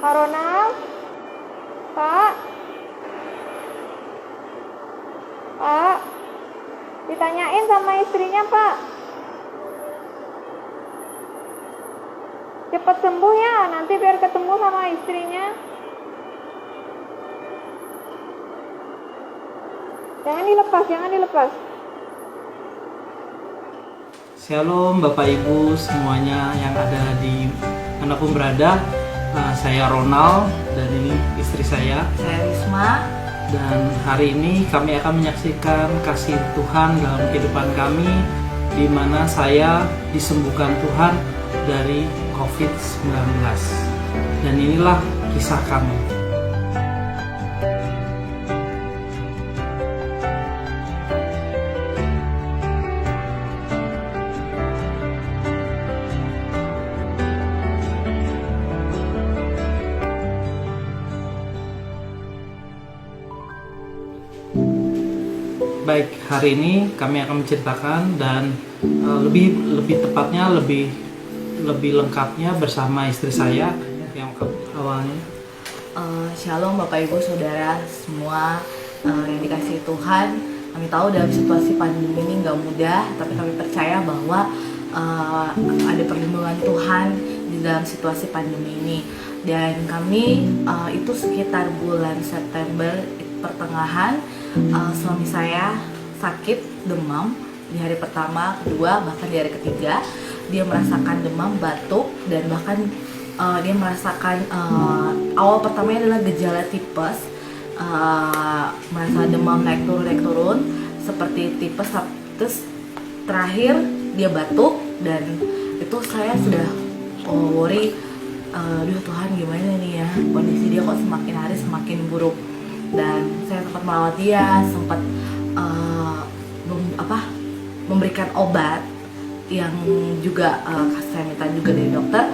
Pak Ronald? Pak? Pak? Ditanyain sama istrinya, Pak. Cepat sembuh ya, nanti biar ketemu sama istrinya. Jangan dilepas, jangan dilepas. Shalom Bapak Ibu semuanya yang ada di manapun berada. Saya Ronald dan ini istri saya. Saya Risma. Dan hari ini kami akan menyaksikan kasih Tuhan dalam kehidupan kami, di mana saya disembuhkan Tuhan dari COVID-19. Dan inilah kisah kami. Baik, hari ini kami akan menceritakan dan lebih tepatnya lebih lengkapnya bersama istri saya yang awalnya. Shalom Bapak Ibu Saudara semua yang dikasihi Tuhan. Kami tahu dalam situasi pandemi ini nggak mudah, tapi kami percaya bahwa ada perlindungan Tuhan di dalam situasi pandemi ini. Dan kami itu sekitar bulan September pertengahan, suami saya sakit demam di hari pertama, kedua, bahkan di hari ketiga. Dia merasakan demam, batuk, dan bahkan dia merasakan awal pertamanya adalah gejala tipes, merasa demam naik turun seperti tipes. Terus terakhir dia batuk, dan itu saya sudah worry, aduh Tuhan gimana nih ya, kondisi dia kok semakin hari semakin buruk. Dan saya sempat merawat dia, sempat memberikan obat yang juga saya minta juga dari dokter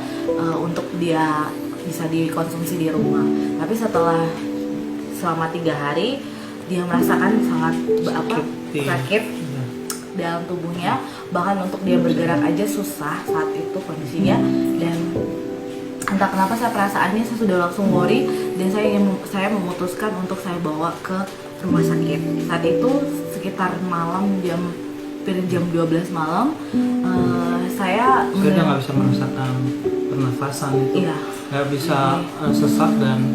untuk dia bisa dikonsumsi di rumah. Tapi selama 3 hari dia merasakan sangat sakit dalam tubuhnya, bahkan untuk dia bergerak aja susah saat itu kondisinya. Dan entah kenapa perasaannya saya sudah langsung worry, dan saya memutuskan untuk saya bawa ke rumah sakit. Saat itu sekitar jam 12 malam, saya udah nggak bisa merasakan pernafasan itu, nggak bisa sesak, dan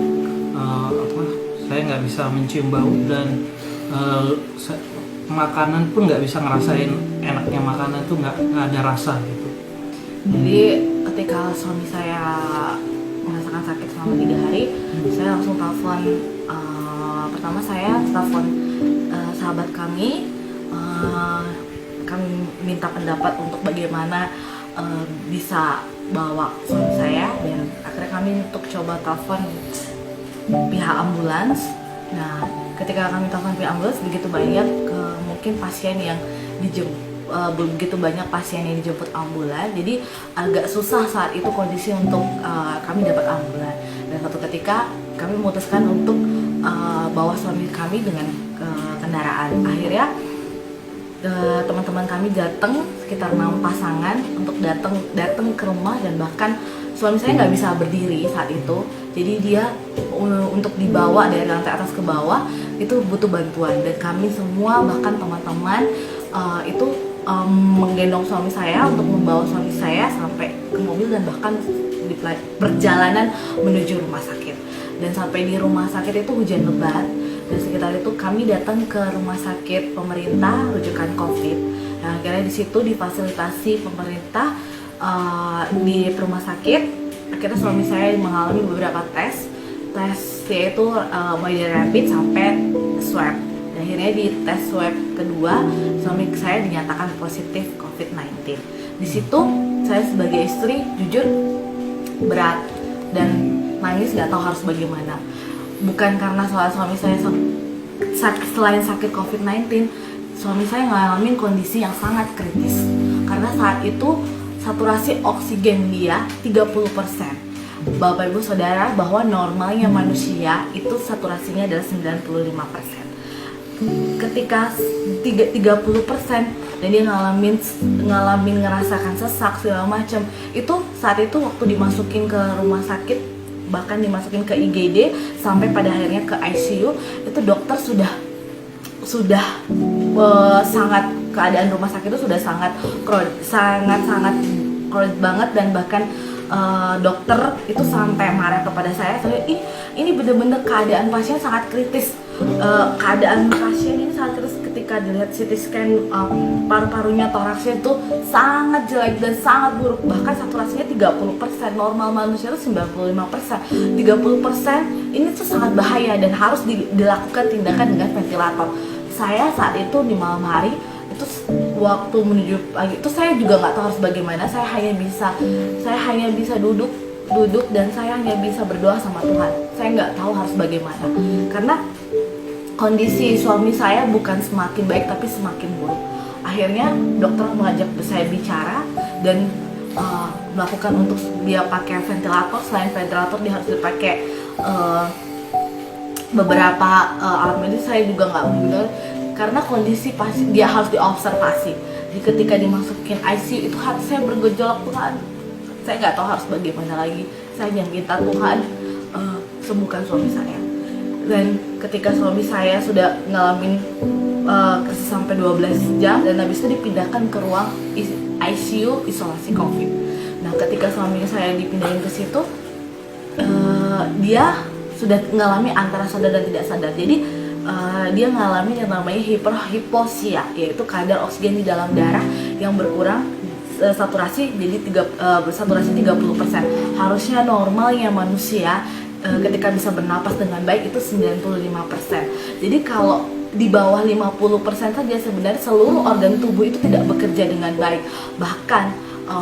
saya nggak bisa mencium bau, dan makanan pun nggak bisa ngerasain enaknya makanan tuh, nggak ada rasa gitu. Jadi ketika suami saya merasakan sakit selama 3 hari, saya langsung telepon. Pertama saya telepon sahabat kami, kami minta pendapat untuk bagaimana bisa bawa suami saya, dan akhirnya kami untuk coba telepon pihak ambulans. Nah, ketika kami telepon pihak ambulans, begitu banyak mungkin pasien yang begitu banyak pasien yang dijemput ambulan, jadi agak susah saat itu kondisi untuk kami dapat ambulan. Dan suatu ketika kami memutuskan untuk bawa suami kami dengan kendaraan. Akhirnya teman-teman kami datang sekitar 6 pasangan untuk datang ke rumah, dan bahkan suami saya nggak bisa berdiri saat itu. Jadi dia untuk dibawa dari lantai atas ke bawah itu butuh bantuan, dan kami semua bahkan teman-teman itu menggendong suami saya untuk membawa suami saya sampai ke mobil, dan bahkan di perjalanan menuju rumah sakit. Dan sampai di rumah sakit itu hujan lebat, dan sekitar itu kami datang ke rumah sakit pemerintah rujukan COVID. Nah, akhirnya di situ difasilitasi pemerintah di rumah sakit. Akhirnya suami saya mengalami beberapa tes yaitu mulai dari rapid sampai swab. Dan akhirnya di tes swab kedua, suami saya dinyatakan positif COVID-19. Di situ saya sebagai istri jujur berat dan nangis, nggak tahu harus bagaimana. Bukan karena soal suami saya selain sakit COVID-19, suami saya ngalamin kondisi yang sangat kritis. Karena saat itu saturasi oksigen dia 30%. Bapak Ibu Saudara, bahwa normalnya manusia itu saturasinya adalah 95%. Ketika 30% dan dia ngalamin ngerasakan sesak segala macam, itu saat itu waktu dimasukin ke rumah sakit bahkan dimasukin ke IGD sampai pada akhirnya ke ICU. Itu dokter sudah sangat, keadaan rumah sakit itu sudah sangat crowded banget, dan bahkan dokter itu sampai marah kepada saya. Ih, ini bener-bener keadaan pasien sangat kritis. Keadaan pasien ini sangat kritis. Ketika dilihat CT scan paru-parunya, toraksnya itu sangat jelek dan sangat buruk. Bahkan saturasinya 30%, normal manusia itu 95%. 30% ini tuh sangat bahaya dan harus dilakukan tindakan dengan ventilator. Saya saat itu di malam hari itu, waktu menuju pagi itu saya juga nggak tahu harus bagaimana. Saya hanya bisa duduk dan saya hanya bisa berdoa sama Tuhan. Saya nggak tahu harus bagaimana karena kondisi suami saya bukan semakin baik tapi semakin buruk. Akhirnya dokter mengajak saya bicara dan melakukan untuk dia pakai ventilator. Selain ventilator dia harus dipakai beberapa alat medis. Saya juga nggak benar karena kondisi pasien dia harus diobservasi. Jadi ketika dimasukin ICU itu hati saya bergejolak, Tuhan, saya nggak tahu harus bagaimana lagi. Saya hanya minta Tuhan sembuhkan suami saya. Dan ketika suami saya sudah ngalamin krisis sampai 12 jam dan habis itu dipindahkan ke ruang ICU isolasi COVID. Nah, ketika suami saya dipindahin ke situ, dia sudah mengalami antara sadar dan tidak sadar. Jadi dia mengalami yang namanya hipoxia, yaitu kadar oksigen di dalam darah yang berkurang, saturasi jadi saturasi 30%. Harusnya normalnya manusia ketika bisa bernapas dengan baik itu 95%. Jadi kalau di bawah 50% saja sebenarnya seluruh organ tubuh itu tidak bekerja dengan baik. Bahkan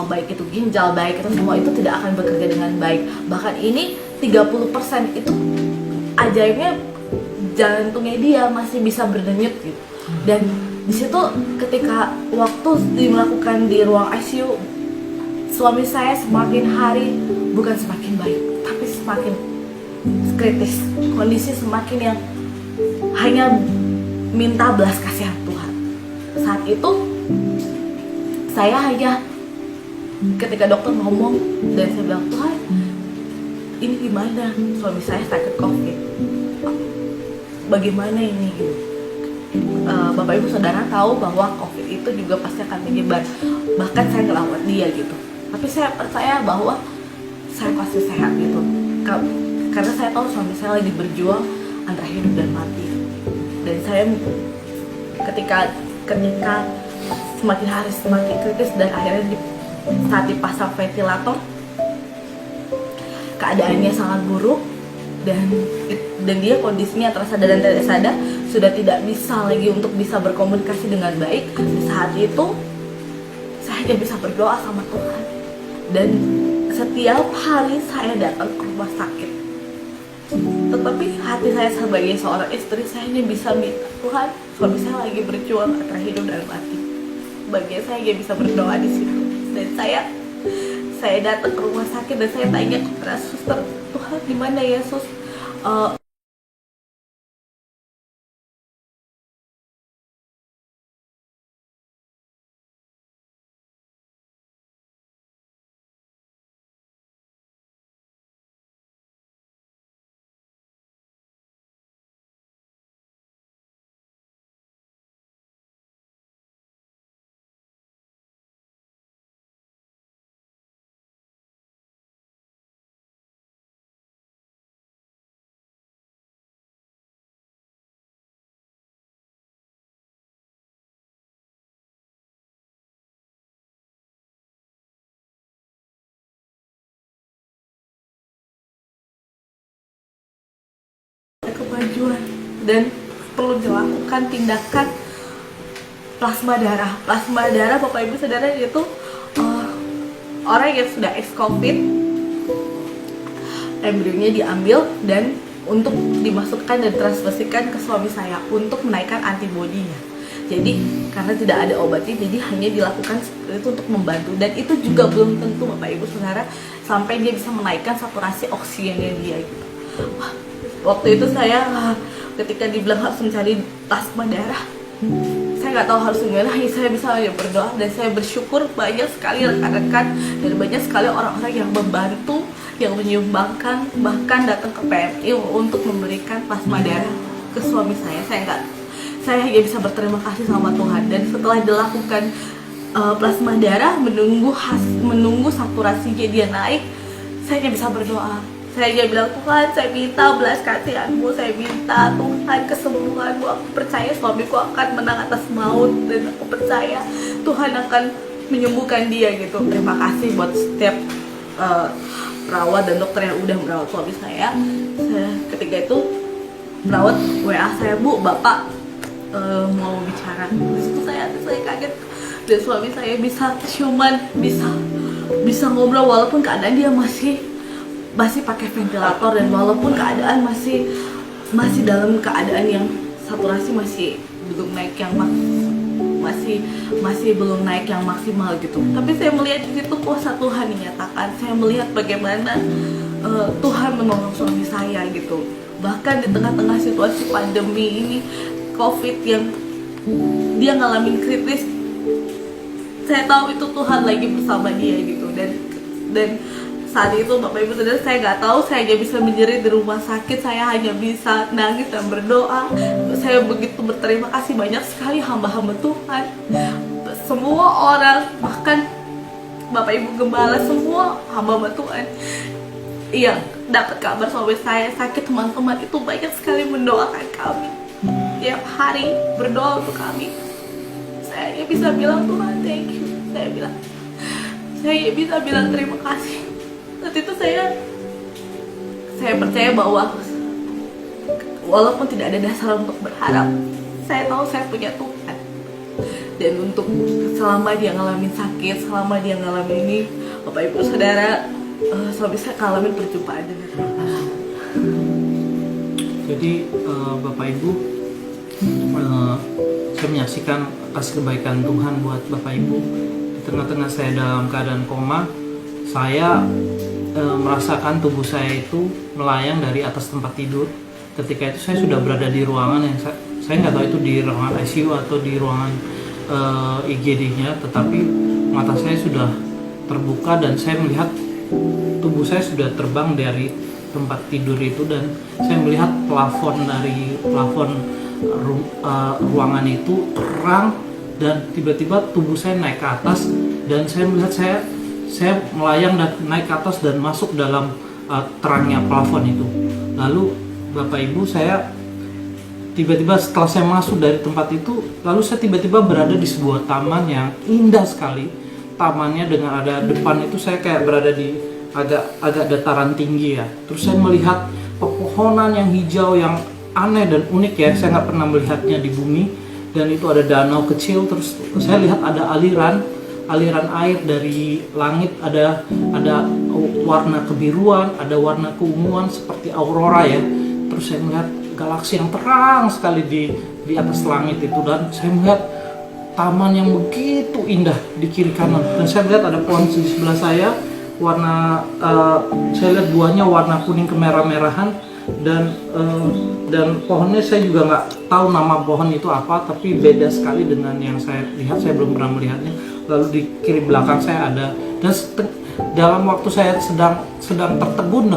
baik itu ginjal, baik itu semua itu tidak akan bekerja dengan baik. Bahkan ini 30% itu ajaibnya jantungnya dia masih bisa berdenyut gitu. Dan di situ ketika waktu dilakukan di ruang ICU, suami saya semakin hari bukan semakin baik tapi semakin kritis. Kondisi semakin yang hanya minta belas kasihan Tuhan. Saat itu saya hanya ketika dokter ngomong dan saya bilang, Tuhan, ini gimana? Suami saya sakit COVID. Bagaimana ini? Bapak Ibu Saudara tahu bahwa COVID itu juga pasti akan menyebar. Bahkan saya ngelawat dia gitu. Tapi saya percaya bahwa saya pasti sehat gitu. Karena saya tahu suami saya lagi berjuang antara hidup dan mati. Dan saya ketika semakin hari semakin kritis dan akhirnya saat dipasang ventilator keadaannya sangat buruk dan dia kondisinya antara sadar dan tidak sadar, sudah tidak bisa lagi untuk bisa berkomunikasi dengan baik. Saat itu saya hanya bisa berdoa sama Tuhan, dan setiap hari saya datang ke rumah sakit. Tetapi hati saya sebagai seorang istri, saya hanya bisa minta, Tuhan, suami saya lagi berjuang antara hidup dan mati. Bagian saya hanya bisa berdoa di situ. Dan saya datang ke rumah sakit dan saya tanya kepada suster, Tuhan, gimana ya sus? Kemajuan dan perlu dilakukan tindakan plasma darah. Plasma darah, Bapak Ibu Saudara, itu orang yang sudah ex-COVID, embrionya diambil dan untuk dimasukkan dan transfusikan ke suami saya untuk menaikkan antibodinya. Jadi karena tidak ada obatnya, jadi hanya dilakukan seperti itu untuk membantu, dan itu juga belum tentu Bapak Ibu Saudara sampai dia bisa menaikkan saturasi oksigennya dia gitu. Waktu itu saya ketika dibilang harus mencari plasma darah, saya nggak tahu harus gimana. Saya bisa hanya berdoa dan saya bersyukur banyak sekali rekan-rekan dan banyak sekali orang-orang yang membantu yang menyumbangkan, bahkan datang ke PMI untuk memberikan plasma darah ke suami saya. Saya hanya bisa berterima kasih sama Tuhan. Dan setelah dilakukan plasma darah, menunggu saturasinya dia naik, saya hanya bisa berdoa. Saya hanya bilang, Tuhan, saya minta belas kasihan-Mu, saya minta Tuhan kesembuhan-Mu. Aku percaya suamiku akan menang atas maut, dan aku percaya Tuhan akan menyembuhkan dia gitu. Terima kasih buat setiap perawat dan dokter yang udah merawat suami saya. Ketika itu perawat WA saya, Bu, Bapak mau bicara. Di situ saya kaget, dan suami saya bisa ciuman, bisa ngobrol walaupun keadaan dia masih pakai ventilator, dan walaupun keadaan masih dalam keadaan yang saturasi masih belum naik yang masih belum naik yang maksimal gitu. Tapi saya melihat di situ kuasa Tuhan dinyatakan. Saya melihat bagaimana Tuhan menolong suami saya gitu. Bahkan di tengah-tengah situasi pandemi ini, COVID yang dia ngalamin kritis, saya tahu itu Tuhan lagi bersama dia gitu. Dan saat itu Bapak Ibu Saudara, saya nggak tahu, saya hanya bisa menjerit di rumah sakit, saya hanya bisa nangis dan berdoa. Saya begitu berterima kasih, banyak sekali hamba-hamba Tuhan, semua orang, bahkan Bapak Ibu Gembala, semua hamba-hamba Tuhan yang dapat kabar suami saya sakit, teman-teman itu banyak sekali mendoakan kami, tiap hari berdoa untuk kami. Saya hanya bisa bilang, Tuhan, thank you. Saya bisa bilang terima kasih. Saat itu saya percaya bahwa walaupun tidak ada dasar untuk berharap, saya tahu saya punya Tuhan. Dan untuk selama dia ngalamin sakit, selama dia ngalamin ini, Bapak Ibu Saudara, suami saya ngalamin perjumpaan dengan Tuhan. Jadi Bapak Ibu, saya menyaksikan kasih kebaikan Tuhan buat Bapak Ibu. Di tengah-tengah saya dalam keadaan koma, saya merasakan tubuh saya itu melayang dari atas tempat tidur. Ketika itu saya sudah berada di ruangan yang saya nggak tahu itu di ruangan ICU atau di ruangan IGD-nya, tetapi mata saya sudah terbuka dan saya melihat tubuh saya sudah terbang dari tempat tidur itu, dan saya melihat plafon ruangan itu terang, dan tiba-tiba tubuh saya naik ke atas, dan saya melihat saya melayang dan naik ke atas dan masuk dalam terangnya plafon itu. Lalu Bapak Ibu, saya tiba-tiba setelah saya masuk dari tempat itu, lalu saya tiba-tiba berada di sebuah taman yang indah sekali. Tamannya dengan ada depan itu saya kayak berada di agak dataran tinggi ya. Terus saya melihat pepohonan yang hijau yang aneh dan unik ya. Saya nggak pernah melihatnya di bumi. Dan itu ada danau kecil. Terus saya lihat ada aliran air dari langit, ada warna kebiruan, ada warna keunguan seperti aurora ya. Terus saya melihat galaksi yang terang sekali di atas langit itu, dan saya melihat taman yang begitu indah di kiri kanan, dan saya melihat ada pohon di sebelah saya, saya lihat buahnya warna kuning kemerah-merahan, dan pohonnya saya juga nggak tahu nama pohon itu apa, tapi beda sekali dengan yang saya lihat. Saya belum pernah melihatnya. Lalu di kiri belakang saya ada, dan dalam waktu saya sedang tertegun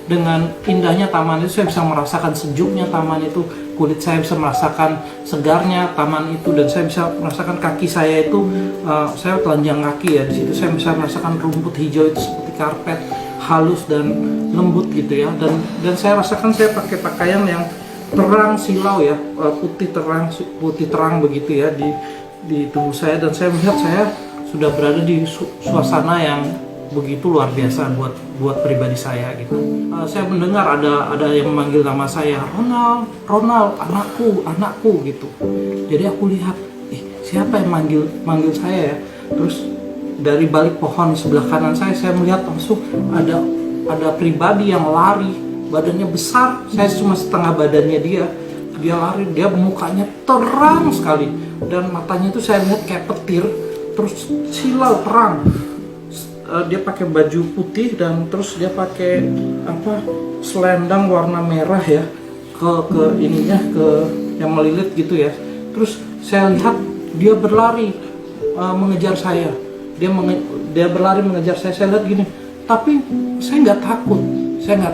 dengan indahnya taman itu, saya bisa merasakan sejuknya taman itu, kulit saya bisa merasakan segarnya taman itu, dan saya bisa merasakan kaki saya itu, saya telanjang kaki ya, di situ saya bisa merasakan rumput hijau itu seperti karpet, halus dan lembut gitu ya, dan saya rasakan saya pakai pakaian yang terang silau ya, putih terang begitu ya di tubuh saya, dan saya melihat saya sudah berada di suasana yang begitu luar biasa buat pribadi saya gitu. Saya mendengar ada yang memanggil nama saya, Ronald, anakku gitu. Jadi aku lihat, siapa yang manggil saya ya? Terus dari balik pohon sebelah kanan saya melihat langsung ada pribadi yang lari, badannya besar, saya cuma setengah badannya dia lari, dia mukanya terang sekali, dan matanya itu saya lihat kayak petir, terus silau terang. Dia pakai baju putih, dan terus dia pakai selendang warna merah ya, ke ininya, ke yang melilit gitu ya. Terus saya lihat dia berlari mengejar saya. Dia berlari mengejar saya. Saya lihat gini, Tapi saya nggak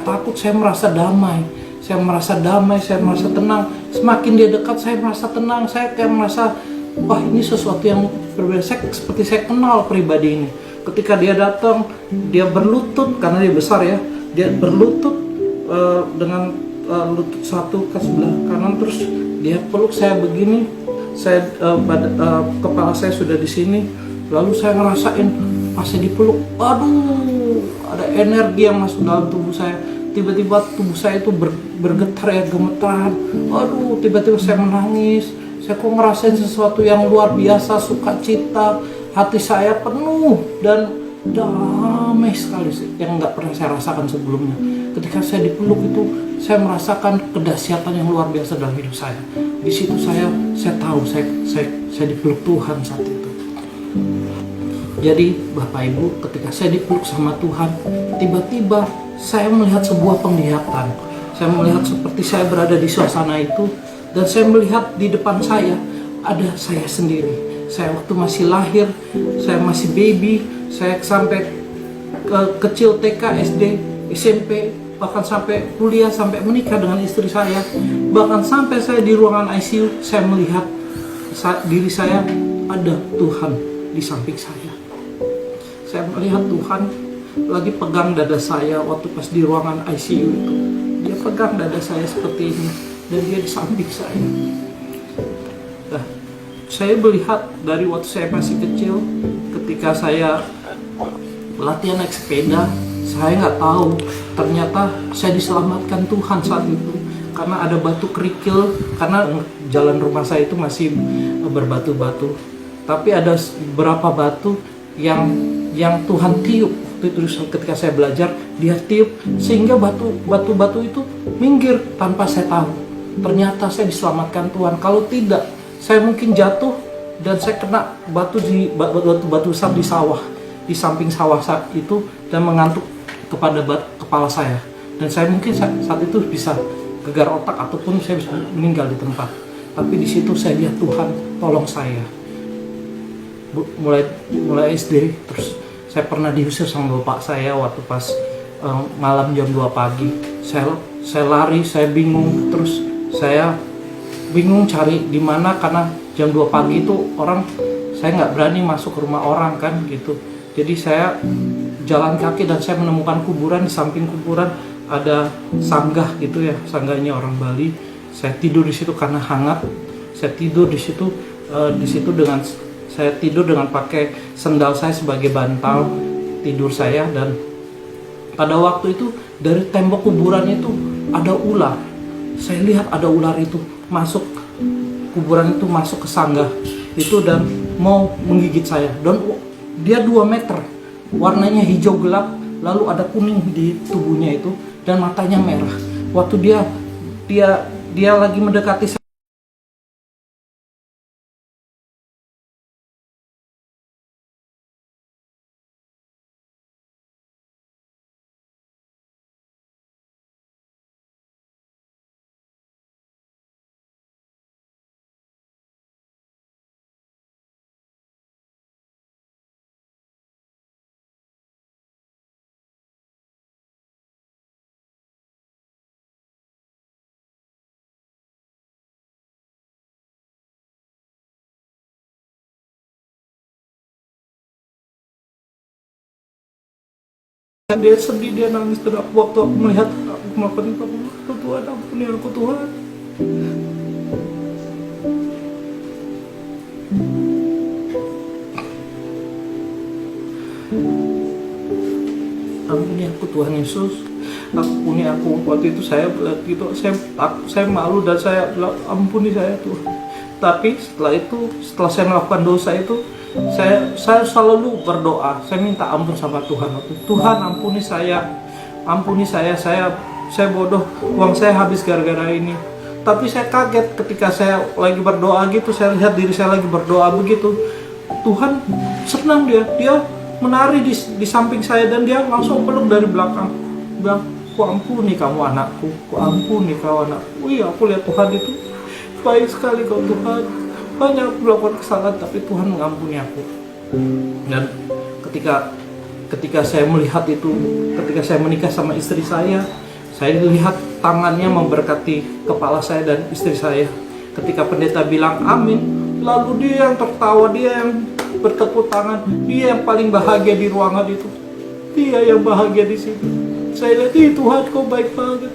takut, saya merasa damai, saya merasa tenang. Semakin dia dekat, saya merasa tenang, saya kayak merasa, wah ini sesuatu yang berbeda. Seperti saya kenal pribadi ini. Ketika dia datang, dia berlutut, karena dia besar ya, dia berlutut dengan lutut satu ke sebelah kanan, terus dia peluk saya begini, kepala saya sudah di sini, lalu saya ngerasain pas saya dipeluk, aduh, ada energi yang masuk dalam tubuh saya. Tiba-tiba tubuh saya itu bergetar ya, gemeteran. Aduh, tiba-tiba saya menangis. Saya kok ngerasain sesuatu yang luar biasa, sukacita. Hati saya penuh dan damai sekali sih, yang nggak pernah saya rasakan sebelumnya. Ketika saya dipeluk itu, saya merasakan kedahsyatan yang luar biasa dalam hidup saya. Di situ saya tahu saya dipeluk Tuhan saat itu. Jadi Bapak Ibu, ketika saya dipeluk sama Tuhan, tiba-tiba saya melihat sebuah penglihatan. Saya melihat seperti saya berada di suasana itu, dan saya melihat di depan saya ada saya sendiri. Saya waktu masih lahir, saya masih baby, saya sampai kecil TK, SD, SMP, bahkan sampai kuliah, sampai menikah dengan istri saya. Bahkan sampai saya di ruangan ICU, saya melihat diri saya, ada Tuhan di samping saya. Saya melihat Tuhan lagi pegang dada saya waktu pas di ruangan ICU itu. Dia pegang dada saya seperti ini, dan dia di samping saya. Nah, saya melihat dari waktu saya masih kecil, ketika saya latihan naik sepeda, saya nggak tahu ternyata saya diselamatkan Tuhan saat itu, karena ada batu kerikil, karena jalan rumah saya itu masih berbatu-batu, tapi ada beberapa batu yang Tuhan tiup. Terus ketika saya belajar, dia tiup sehingga batu-batu itu minggir tanpa saya tahu. Ternyata saya diselamatkan Tuhan. Kalau tidak, saya mungkin jatuh dan saya kena batu besar di sawah, di samping sawah itu, dan mengantuk kepada kepala saya. Dan saya mungkin saat itu bisa gegar otak ataupun saya bisa meninggal di tempat. Tapi di situ saya lihat Tuhan tolong saya. Mulai SD, terus saya pernah diusir sama bapak saya waktu pas malam jam 2 pagi. Saya lari, saya bingung, terus saya bingung cari di mana, karena jam 2 pagi itu saya nggak berani masuk ke rumah orang kan gitu. Jadi saya jalan kaki dan saya menemukan kuburan. Di samping kuburan ada sanggah gitu ya, sanggahnya orang Bali. Saya tidur di situ karena hangat. Saya tidur di situ dengan pakai sendal saya sebagai bantal tidur saya. Dan pada waktu itu dari tembok kuburan itu ada ular. Saya lihat ada ular itu masuk kuburan itu, masuk ke sanggah itu dan mau menggigit saya. Dan dia 2 meter, warnanya hijau gelap, lalu ada kuning di tubuhnya itu, dan matanya merah. Waktu dia lagi mendekati saya, dia sedih, dia nangis. Dan waktu aku melihat aku melakukan itu, aku, Tuhan ampuni aku Tuhan. Ampuni aku Tuhan Yesus, ampuni aku. Waktu itu saya malu dan saya bilang, ampuni saya Tuhan. Tapi setelah saya melakukan dosa itu, saya selalu berdoa, saya minta ampun sama Tuhan. Tuhan ampuni saya, saya bodoh, uang saya habis gara-gara ini. Tapi saya kaget ketika saya lagi berdoa gitu, saya lihat diri saya lagi berdoa begitu. Tuhan senang, dia menari di samping saya, dan dia langsung peluk dari belakang, bilang, ku ampuni kamu anakku, ku ampuni kau anakku. Iya, aku lihat Tuhan itu baik sekali kau Tuhan. Banyak aku melakukan kesalahan, tapi Tuhan mengampuni aku. Dan ketika ketika saya melihat itu, ketika saya menikah sama istri saya lihat tangannya memberkati kepala saya dan istri saya. Ketika pendeta bilang amin, lalu dia yang tertawa, dia yang bertepuk tangan, dia yang paling bahagia di ruangan itu, dia yang bahagia di situ. Saya lihat, Tuhan kau baik banget,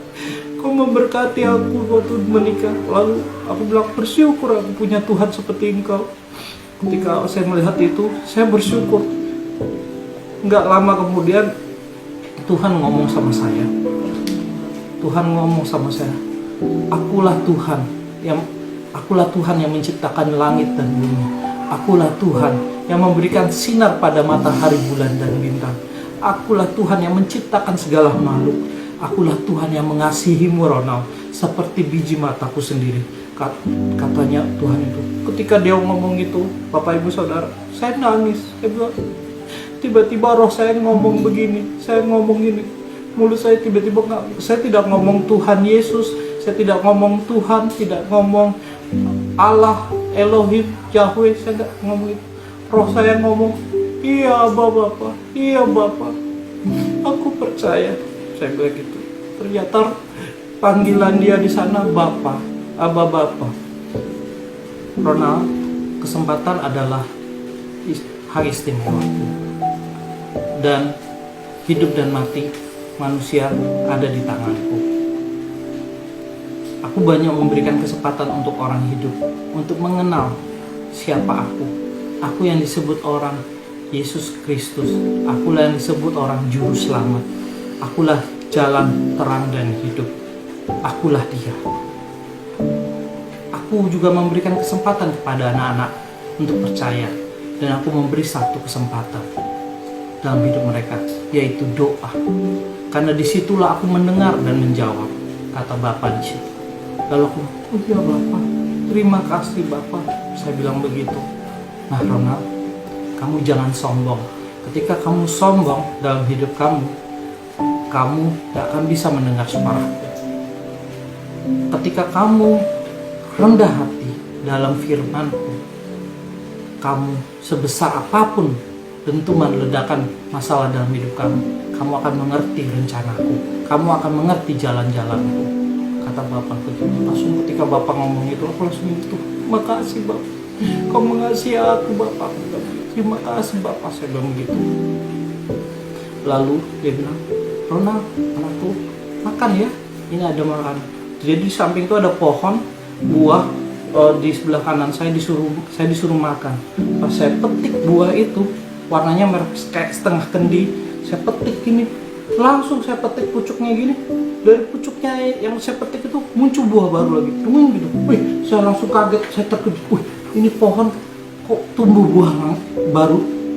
kau memberkati aku waktu menikah. Lalu aku bilang, bersyukur aku punya Tuhan seperti engkau. Ketika saya melihat itu, saya bersyukur. Nggak lama kemudian Tuhan ngomong sama saya. Akulah Tuhan yang menciptakan langit dan bumi. Akulah Tuhan yang memberikan sinar pada matahari, bulan dan bintang. Akulah Tuhan yang menciptakan segala makhluk. Akulah Tuhan yang mengasihimu, Ronald, seperti biji mataku sendiri. Katanya Tuhan itu. Ketika dia ngomong gitu, Bapak Ibu Saudara, saya nangis. Saya bilang, tiba-tiba roh saya ngomong begini, saya ngomong gini. Mulut saya tiba-tiba saya tidak ngomong Tuhan Yesus, saya tidak ngomong Tuhan, tidak ngomong Allah, Elohim, Yahweh, saya tidak ngomong itu. Roh saya ngomong, iya Bapak, iya Bapak, aku percaya. Saya bilang gitu. Ternyata panggilan dia di sana Bapak, Abah Bapak. Ronald, kesempatan adalah hak istimewaku. Dan hidup dan mati manusia ada di tanganku. Aku banyak memberikan kesempatan untuk orang hidup, untuk mengenal siapa aku. Aku yang disebut orang Yesus Kristus. Akulah yang disebut orang juru selamat. Akulah jalan terang dan hidup. Akulah dia. Aku juga memberikan kesempatan kepada anak-anak untuk percaya. Dan aku memberi satu kesempatan dalam hidup mereka, yaitu doa. Karena disitulah aku mendengar dan menjawab, kata Bapak di situ. Lalu aku, oh iya Bapak, terima kasih Bapak. Saya bilang begitu. Nah Ronald, kamu jangan sombong. Ketika kamu sombong dalam hidup kamu gak akan bisa mendengar suaraku. Ketika kamu rendah hati dalam firman-Ku, kamu sebesar apapun dentuman ledakan masalah dalam hidup kamu akan mengerti rencanaku, kamu akan mengerti jalan-jalanku, kata Bapak begitu. Langsung ketika Bapak ngomong itu, aku langsung itu, makasih Bapak, kau mengasihi aku Bapak. Terima kasih Bapak, saya bilang begitu. Lalu dia bilang, Ronald, anakku, makan ya, ini ada makan. Jadi di samping itu ada pohon buah, di sebelah kanan saya disuruh makan. Pas saya petik buah itu, warnanya merah kayak setengah kendi, saya petik gini, langsung saya petik pucuknya gini. Dari pucuknya yang saya petik itu muncul buah baru lagi, gitu. Wih, saya langsung kaget, saya terkejut. Wih, ini pohon kok tumbuh buah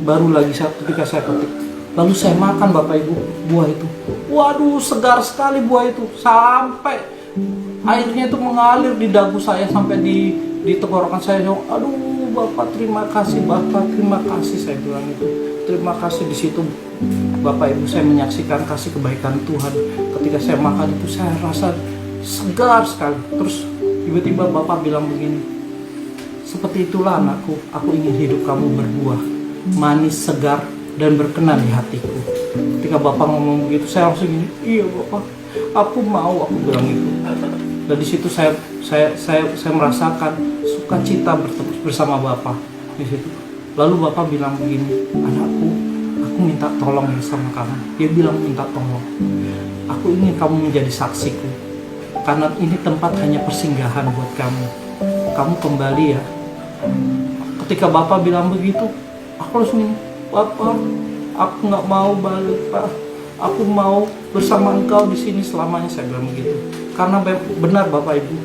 baru lagi ketika saya petik. Lalu saya makan Bapak Ibu buah itu. Waduh, segar sekali buah itu, sampai airnya itu mengalir di dagu saya sampai di tenggorokan saya. Aduh Bapak, terima kasih Bapak, terima kasih, saya bilang itu. Terima kasih. Di situ Bapak Ibu, saya menyaksikan kasih kebaikan Tuhan. Ketika saya makan itu saya rasa segar sekali. Terus tiba-tiba Bapak bilang begini, seperti itulah anakku, aku ingin hidup kamu berbuah manis, segar, dan berkenan di hatiku. Ketika Bapak ngomong begitu, saya langsung gini, iya Bapak, aku mau, aku bilang itu. Dan di situ saya merasakan sukacita bersama Bapak di situ. Lalu Bapak bilang begini, anakku, aku minta tolong bersama kamu. Dia bilang minta tolong. Aku ingin kamu menjadi saksiku. Karena ini tempat hanya persinggahan buat kamu. Kamu kembali ya. Ketika Bapak bilang begitu, aku langsung, Bapak, aku nggak mau balik Pak. Aku mau bersama engkau di sini selamanya, saya bilang begitu. Karena benar Bapak Ibu,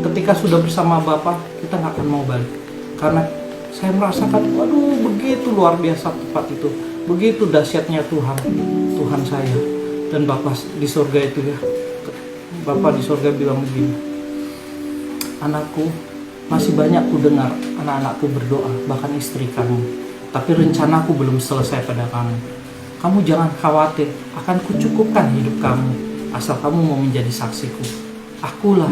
ketika sudah bersama Bapak, kita nggak akan mau balik. Karena saya merasakan, waduh, begitu luar biasa tempat itu, begitu dahsyatnya Tuhan saya dan Bapak di surga itu ya. Bapak di surga bilang begini, anakku, masih banyak ku dengar anak-anakku berdoa, bahkan istri kamu, tapi rencanaku belum selesai pada kamu. Kamu jangan khawatir, akan kucukupkan hidup kamu, asal kamu mau menjadi saksiku. Akulah,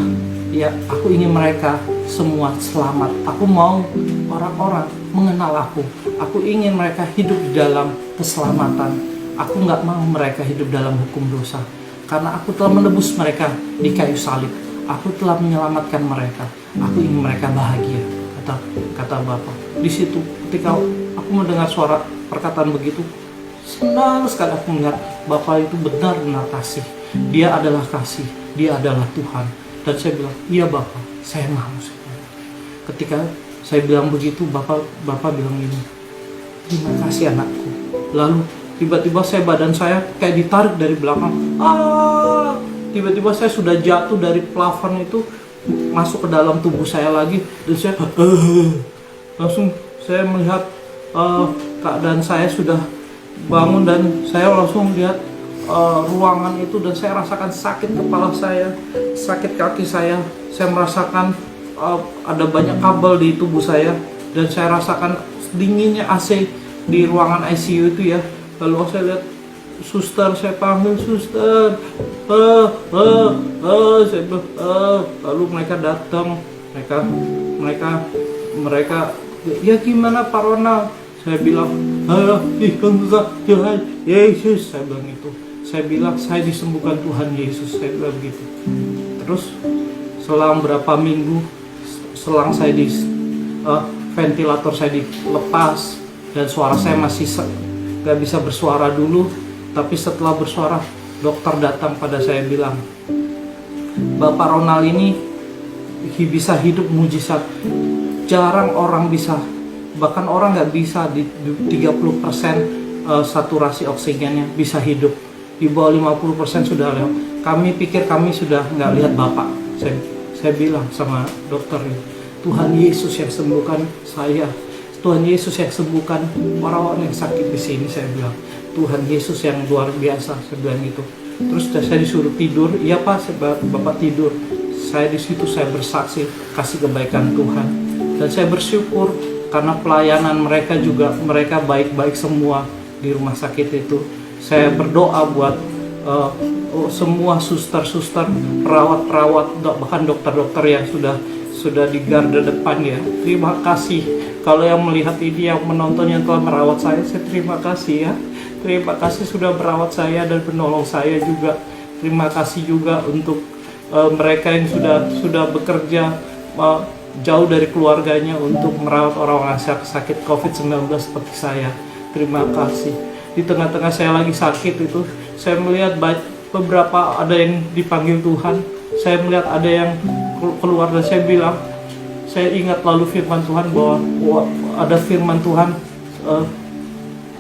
ya, aku ingin mereka semua selamat. Aku mau orang-orang mengenal aku. Aku ingin mereka hidup di dalam keselamatan. Aku nggak mau mereka hidup dalam hukum dosa, karena aku telah menebus mereka di kayu salib. Aku telah menyelamatkan mereka. Aku ingin mereka bahagia, kata Bapa. Di situ ketika aku mendengar suara perkataan begitu, senang sekali aku melihat Bapa itu benar-benar kasih. Dia adalah kasih, dia adalah Tuhan. Dan saya bilang, iya Bapa, saya mau. Ketika saya bilang begitu, Bapak bilang ini, terima kasih anakku. Lalu tiba-tiba badan saya kayak ditarik dari belakang. Tiba-tiba saya sudah jatuh dari plafon itu, masuk ke dalam tubuh saya lagi, dan saya langsung saya melihat keadaan saya sudah bangun, dan saya langsung lihat ruangan itu, dan saya rasakan sakit kepala saya, sakit kaki saya merasakan ada banyak kabel di tubuh saya, dan saya rasakan dinginnya AC di ruangan ICU itu ya. Lalu saya lihat suster, saya panggil suster, saya bilang, lalu mereka datang, mereka ya gimana Pak Ronald? Saya bilang, Tuhan Yesus, saya bilang itu. Saya bilang saya disembuhkan Tuhan Yesus, saya bilang begitu. Terus selang berapa minggu, selang saya di ventilator saya dilepas, dan suara saya masih gak bisa bersuara dulu, tapi setelah bersuara, dokter datang pada saya bilang, Bapak Ronald ini bisa hidup mujizat. Jarang orang bisa, bahkan orang gak bisa di 30% saturasi oksigennya bisa hidup. Di bawah 50% sudah lewat. Kami pikir kami sudah gak lihat Bapak. Saya bilang sama dokter ini, Tuhan Yesus yang sembuhkan saya. Tuhan Yesus yang sembuhkan orang-orang yang sakit di sini, saya bilang. Tuhan Yesus yang luar biasa, saya bilang itu. Terus saya disuruh tidur. Iya Pak, Bapak tidur. Saya di situ saya bersaksi kasih kebaikan Tuhan. Dan saya bersyukur karena pelayanan mereka juga, mereka baik-baik semua di rumah sakit itu. Saya berdoa buat semua suster-suster, perawat-perawat, bahkan dokter-dokter yang sudah di garda depan ya. Terima kasih. Kalau yang melihat ini, yang menonton, yang telah merawat saya terima kasih ya. Terima kasih sudah merawat saya dan menolong saya juga. Terima kasih juga untuk mereka yang sudah bekerja jauh dari keluarganya untuk merawat orang-orang sakit COVID-19 seperti saya. Terima kasih. Di tengah-tengah saya lagi sakit itu, saya melihat beberapa ada yang dipanggil Tuhan. Saya melihat ada yang keluar, dan saya bilang, saya ingat lalu firman Tuhan bahwa ada firman Tuhan,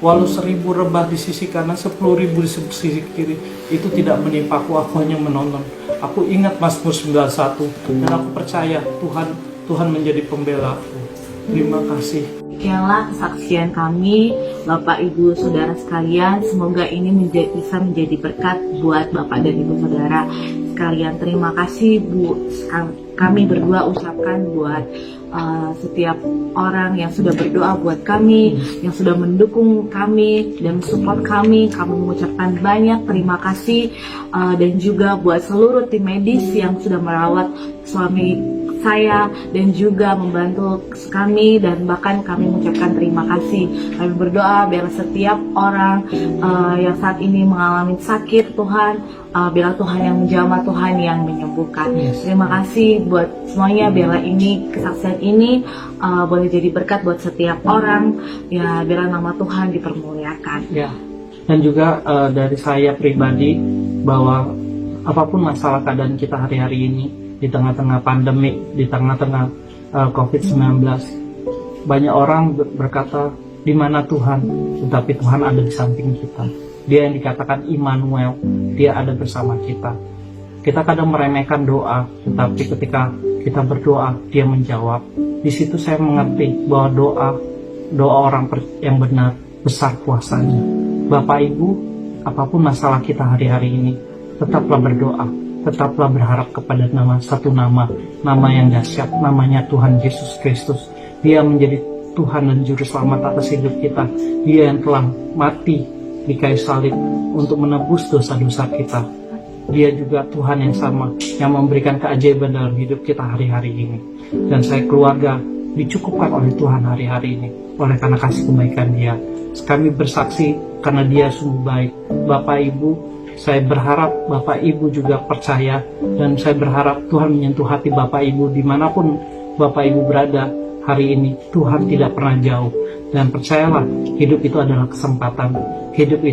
walau 1000 rebah di sisi kanan, 10.000 di sisi kiri, itu tidak menimpaku, aku hanya menonton. Aku ingat Mazmur 91, dan aku percaya Tuhan menjadi pembela aku. Terima kasih. Demikianlah kesaksian kami, Bapak Ibu Saudara sekalian. Semoga ini bisa menjadi berkat buat Bapak dan Ibu Saudara sekalian. Terima kasih Bu, kami berdua ucapkan buat setiap orang yang sudah berdoa buat kami, yang sudah mendukung kami dan support kami. Kami mengucapkan banyak terima kasih, dan juga buat seluruh tim medis yang sudah merawat suami saya dan juga membantu kami, dan bahkan kami mengucapkan terima kasih. Kami berdoa biar setiap orang yang saat ini mengalami sakit, Tuhan, biarlah Tuhan yang menjamah, Tuhan yang menyembuhkan. Terima kasih buat semuanya, biarlah ini kesaksian ini boleh jadi berkat buat setiap orang, ya, biarlah nama Tuhan dipermuliakan. Ya. Dan juga dari saya pribadi, bahwa apapun masalah keadaan kita hari-hari ini, di tengah-tengah pandemi, di tengah-tengah COVID-19, banyak orang berkata, di mana Tuhan? Tetapi Tuhan ada di samping kita. Dia yang dikatakan Immanuel, dia ada bersama kita. Kita kadang meremehkan doa, tetapi ketika kita berdoa, dia menjawab. Di situ saya mengerti bahwa doa orang yang benar besar kuasanya. Bapak Ibu, apapun masalah kita hari-hari ini, tetaplah berdoa. Tetaplah berharap kepada satu nama yang dahsyat, namanya Tuhan Yesus Kristus. Dia menjadi Tuhan dan Juru Selamat atas hidup kita. Dia yang telah mati di kayu salib untuk menebus dosa-dosa kita. Dia juga Tuhan yang sama, yang memberikan keajaiban dalam hidup kita hari-hari ini. Dan saya keluarga dicukupkan oleh Tuhan hari-hari ini, oleh karena kasih kebaikan Dia. Kami bersaksi karena Dia sungguh baik. Bapak Ibu, saya berharap Bapak Ibu juga percaya, dan saya berharap Tuhan menyentuh hati Bapak Ibu dimanapun Bapak Ibu berada hari ini. Tuhan tidak pernah jauh, dan percayalah, hidup itu adalah kesempatan. Hidup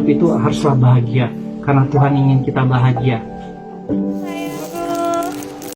itu haruslah bahagia, karena Tuhan ingin kita bahagia.